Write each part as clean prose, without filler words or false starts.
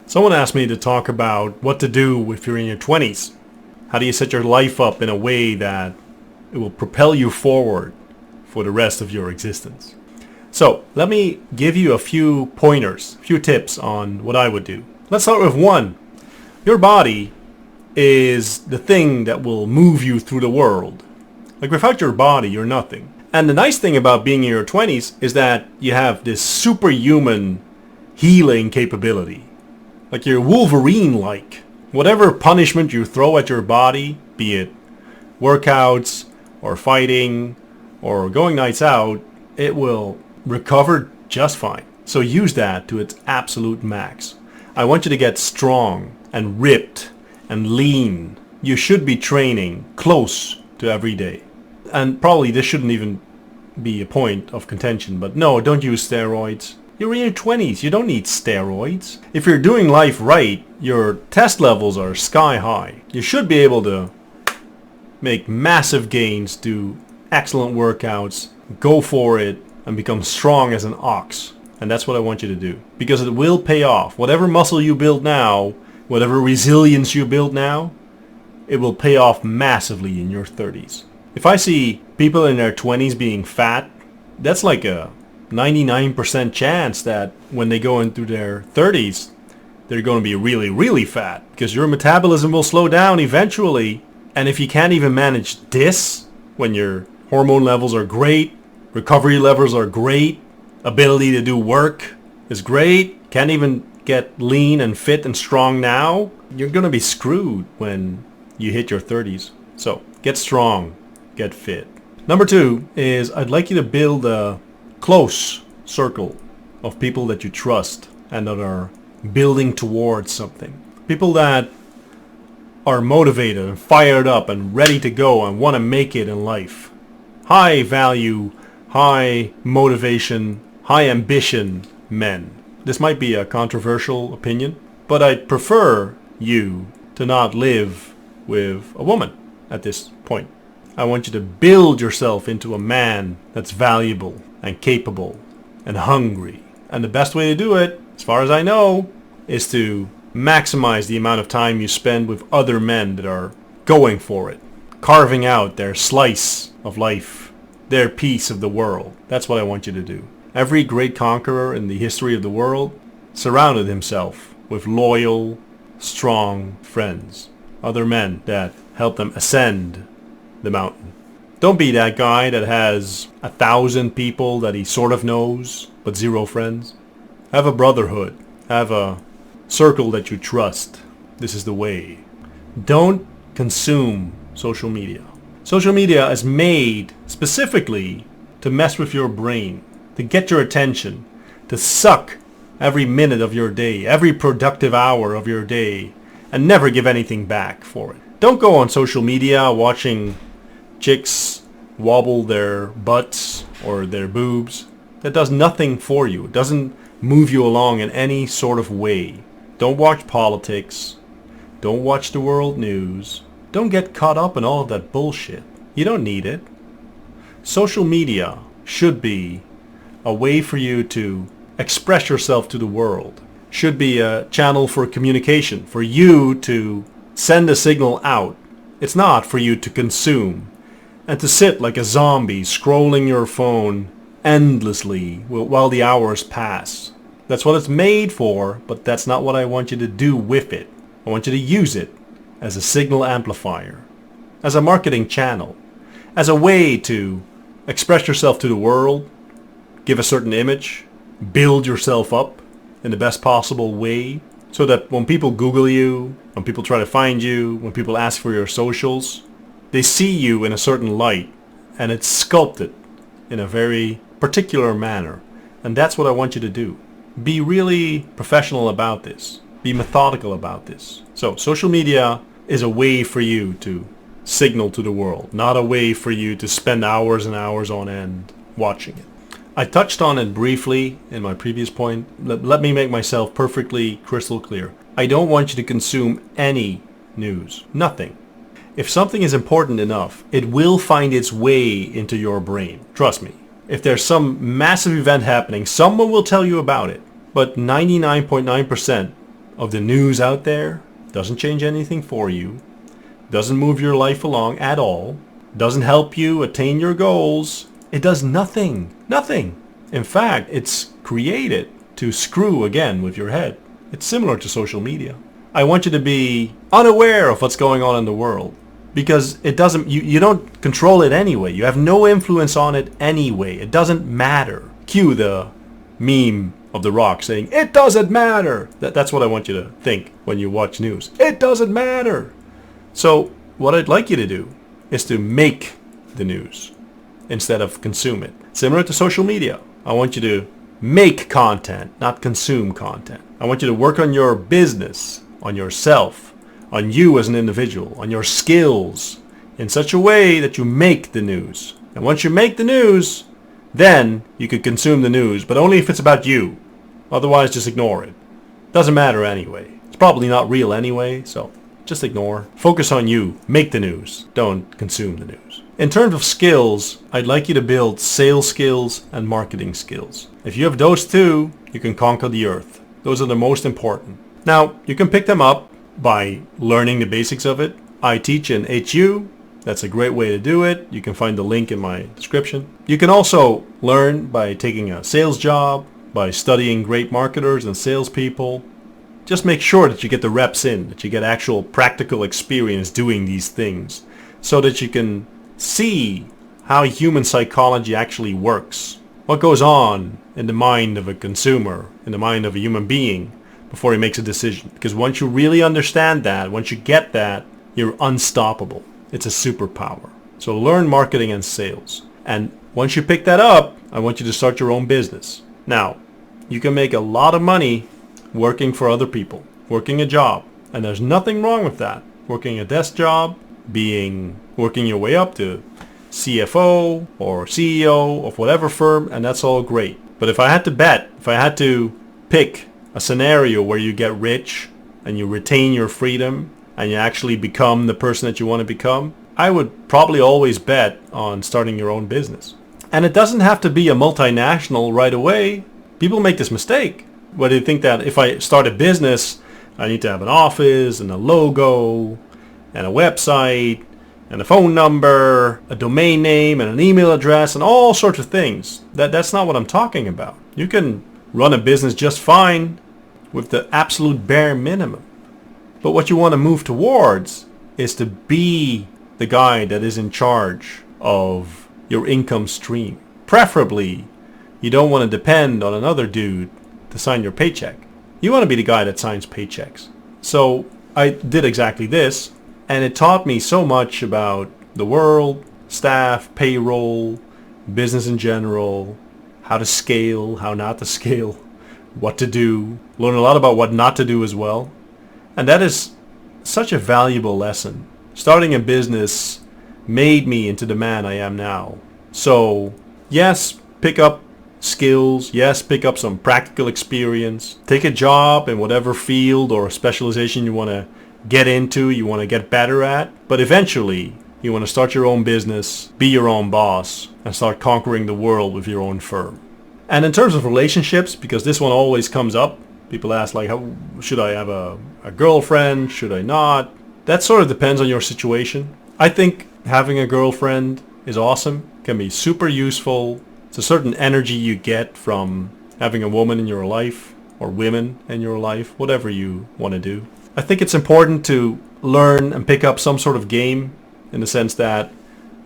Someone asked me to talk about what to do if you're in your 20s. How do you set your life up in a way that it will propel you forward for the rest of your existence? So let me give you a few pointers, a few tips on what I would do. Let's start with one. Your body is the thing that will move you through the world. Like, without your body, you're nothing. And the nice thing about being in your 20s is that you have this superhuman healing capability. Like, you're Wolverine-like. Whatever punishment you throw at your body, be it workouts or fighting or going nights out, it will recover just fine. So use that to its absolute max. I want you to get strong and ripped and lean. You should be training close to every day. And probably this shouldn't even be a point of contention, but no, don't use steroids. You're in your 20s, you don't need steroids. If you're doing life right, your test levels are sky high. You should be able to make massive gains, do excellent workouts, go for it, and become strong as an ox. And that's what I want you to do. Because it will pay off. Whatever muscle you build now, whatever resilience you build now, it will pay off massively in your 30s. If I see people in their 20s being fat, that's like a 99% chance that when they go into their 30s, they're going to be really, really fat. Because your metabolism will slow down eventually. And if you can't even manage this, when your hormone levels are great, recovery levels are great, ability to do work is great, can't even get lean and fit and strong now, you're going to be screwed when you hit your 30s. So get strong, get fit. Number 2 is I'd like you to build a close circle of people that you trust and that are building towards something. People that are motivated and fired up and ready to go and want to make it in life. High value, high motivation, high ambition men. This might be a controversial opinion, but I'd prefer you to not live with a woman at this point. I want you to build yourself into a man that's valuable and capable and hungry. And the best way to do it, as far as I know, is to maximize the amount of time you spend with other men that are going for it, carving out their slice of life, their piece of the world. That's what I want you to do. Every great conqueror in the history of the world surrounded himself with loyal, strong friends, other men that helped them ascend the mountain. Don't be that guy that has 1,000 people that he sort of knows, but 0 friends. Have a brotherhood. Have a circle that you trust. This is the way. Don't consume social media. Social media is made specifically to mess with your brain, to get your attention, to suck every minute of your day, every productive hour of your day, and never give anything back for it. Don't go on social media watching chicks wobble their butts or their boobs. That does nothing for you. It doesn't move you along in any sort of way. Don't watch politics. Don't watch the world news. Don't get caught up in all of that bullshit. You don't need it. Social media should be a way for you to express yourself to the world. Should be a channel for communication, for you to send a signal out. It's not for you to consume and to sit like a zombie scrolling your phone endlessly while the hours pass. That's what it's made for, but that's not what I want you to do with it. I want you to use it as a signal amplifier, as a marketing channel, as a way to express yourself to the world, give a certain image, build yourself up in the best possible way, so that when people Google you, when people try to find you, when people ask for your socials, they see you in a certain light, and it's sculpted in a very particular manner. And that's what I want you to do. Be really professional about this. Be methodical about this. So social media is a way for you to signal to the world, not a way for you to spend hours and hours on end watching it. I touched on it briefly in my previous point. Let me make myself perfectly crystal clear. I don't want you to consume any news. Nothing. If something is important enough, it will find its way into your brain. Trust me. If there's some massive event happening, someone will tell you about it. But 99.9% of the news out there doesn't change anything for you, doesn't move your life along at all, doesn't help you attain your goals. It does nothing. Nothing. In fact, it's created to screw again with your head. It's similar to social media. I want you to be unaware of what's going on in the world, because it doesn't, you don't control it anyway. You have no influence on it anyway. It doesn't matter. Cue the meme of The Rock saying, "It doesn't matter." That's what I want you to think when you watch news. It doesn't matter. So what I'd like you to do is to make the news instead of consume it. Similar to social media. I want you to make content, not consume content. I want you to work on your business, on yourself, on you as an individual, on your skills in such a way that you make the news. And once you make the news, then you could consume the news, but only if it's about you. Otherwise, just ignore it. Doesn't matter anyway. It's probably not real anyway, so just ignore. Focus on you. Make the news. Don't consume the news. In terms of skills, I'd like you to build sales skills and marketing skills. If you have those two, you can conquer the earth. Those are the most important. Now, you can pick them up by learning the basics of it. I teach in HU. That's a great way to do it. You can find the link in my description. You can also learn by taking a sales job, by studying great marketers and salespeople. Just make sure that you get the reps in, that you get actual practical experience doing these things, so that you can see how human psychology actually works. What goes on in the mind of a consumer, in the mind of a human being, before he makes a decision. Because once you really understand that, once you get that, you're unstoppable. It's a superpower. So learn marketing and sales. And once you pick that up, I want you to start your own business. Now, you can make a lot of money working for other people, working a job. And there's nothing wrong with that. Working a desk job, working your way up to CFO or CEO of whatever firm, and that's all great. But if I had to bet, if I had to pick a scenario where you get rich and you retain your freedom and you actually become the person that you want to become, I would probably always bet on starting your own business. And it doesn't have to be a multinational right away. People make this mistake where they think that if I start a business, I need to have an office and a logo and a website and a phone number, a domain name and an email address and all sorts of things. That's not what I'm talking about. You can run a business just fine with the absolute bare minimum. But what you want to move towards is to be the guy that is in charge of your income stream. Preferably, you don't want to depend on another dude to sign your paycheck. You want to be the guy that signs paychecks. So I did exactly this, and it taught me so much about the world, staff, payroll, business in general, how to scale, how not to scale, what to do. Learn a lot about what not to do as well. And that is such a valuable lesson. Starting a business made me into the man I am now. So yes, pick up skills. Yes, pick up some practical experience. Take a job in whatever field or specialization you want to get into, you want to get better at. But eventually, you want to start your own business, be your own boss, and start conquering the world with your own firm. And in terms of relationships, because this one always comes up, people ask like, how should I have a girlfriend? Should I not? That sort of depends on your situation. I think having a girlfriend is awesome, can be super useful. It's a certain energy you get from having a woman in your life or women in your life, whatever you want to do. I think it's important to learn and pick up some sort of game in the sense that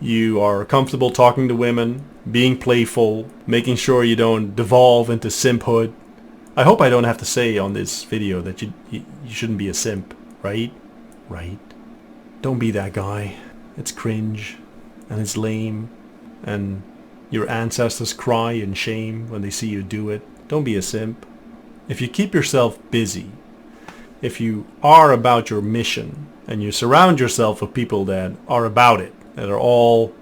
you are comfortable talking to women, being playful, making sure you don't devolve into simphood. I hope I don't have to say on this video that you shouldn't be a simp, right? Right? Don't be that guy. It's cringe and it's lame and your ancestors cry in shame when they see you do it. Don't be a simp. If you keep yourself busy, if you are about your mission and you surround yourself with people that are about it, that are all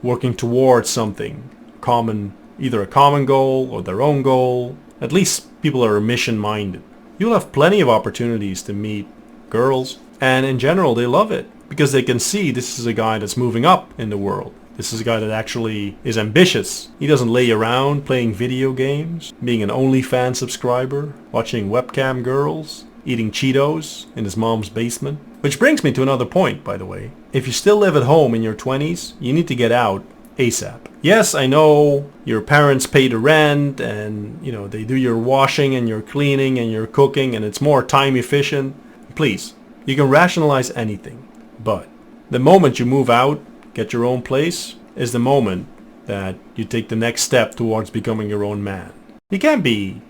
working towards something common, either a common goal or their own goal, at least people are mission minded, you'll have plenty of opportunities to meet girls, and in general they love it because they can see this is a guy that's moving up in the world. This is a guy that actually is ambitious. He doesn't lay around playing video games, being an OnlyFans subscriber, watching webcam girls, eating Cheetos in his mom's basement. Which brings me to another point, by the way. If you still live at home in your 20s, you need to get out ASAP. Yes, I know your parents pay the rent and, they do your washing and your cleaning and your cooking and it's more time efficient. Please, you can rationalize anything. But the moment you move out, get your own place, is the moment that you take the next step towards becoming your own man. You can't be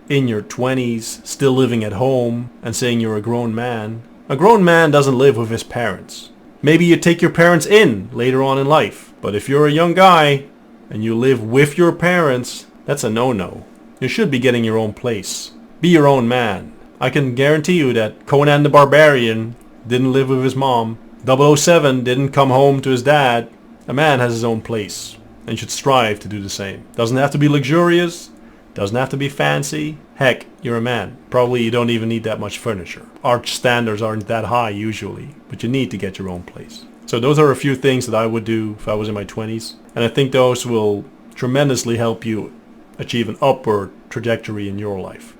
in your 20s, still living at home and saying you're a grown man. A grown man doesn't live with his parents. Maybe you take your parents in later on in life. But if you're a young guy and you live with your parents, that's a no-no. You should be getting your own place. Be your own man. I can guarantee you that Conan the Barbarian didn't live with his mom. 007 didn't come home to his dad. A man has his own place and should strive to do the same. Doesn't have to be luxurious. Doesn't have to be fancy. Heck, you're a man. Probably you don't even need that much furniture. Art standards aren't that high usually, but you need to get your own place. So those are a few things that I would do if I was in my 20s. And I think those will tremendously help you achieve an upward trajectory in your life.